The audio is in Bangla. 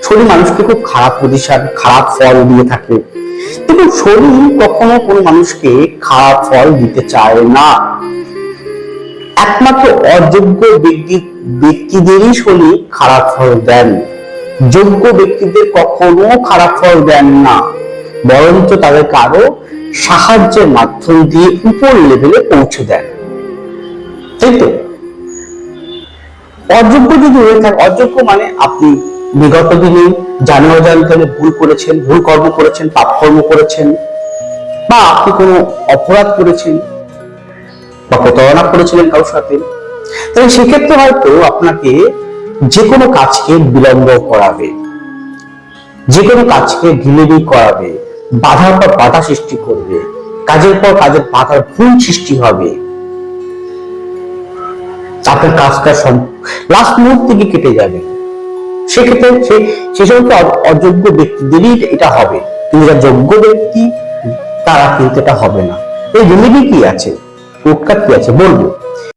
শনি মানুষকে খুব খারাপ পজিশন, খারাপ ফল দিয়ে থাকে, কিন্তু শনি কখনো কোনো মানুষকে খারাপ ফল দিতে চায় না। একমাত্র অযোগ্য ব্যক্তিদেরই শনি খারাপ ফল দেন। যোগ্য ব্যক্তিদের কখনো খারাপ ফল দেন না, বরঞ্চ তাদেরকে আরো সাহায্যের মাধ্যম দিয়ে উপর লেভেলে পৌঁছে দেন। তাই তো? অযোগ্য যদি হয়ে থাকে, অযোগ্য মানে আপনি বিগত দিনে জানে অজান্তে ভুল করেছেন, ভুল কর্ম করেছেন, পাপ কর্ম করেছেন, বা আপনি কোনো অপরাধ করেছেন বা প্রতারণা করেছিলেন কারোর সাথে, তাহলে সেক্ষেত্রে হয়তো আপনাকে যে কোনো কাজকে বিলম্ব করাবে, যে কোনো কাজকে ঢিলেমি করাবে, বাধার পর বাধা সৃষ্টি করবে, কাজের পর কাজের বাধার ভুল সৃষ্টি হবে, আপনার কাজটা লাস্ট মুহূর্তে গিয়ে কেটে যাবে। সেক্ষেত্রে সে সমস্ত অযোগ্য ব্যক্তিদেরই এটা হবে, কিন্তু যারা যোগ্য ব্যক্তি তারা কিন্তু এটা হবে না। এই রেমেডি কি আছে, টোটকা কি আছে বলবো,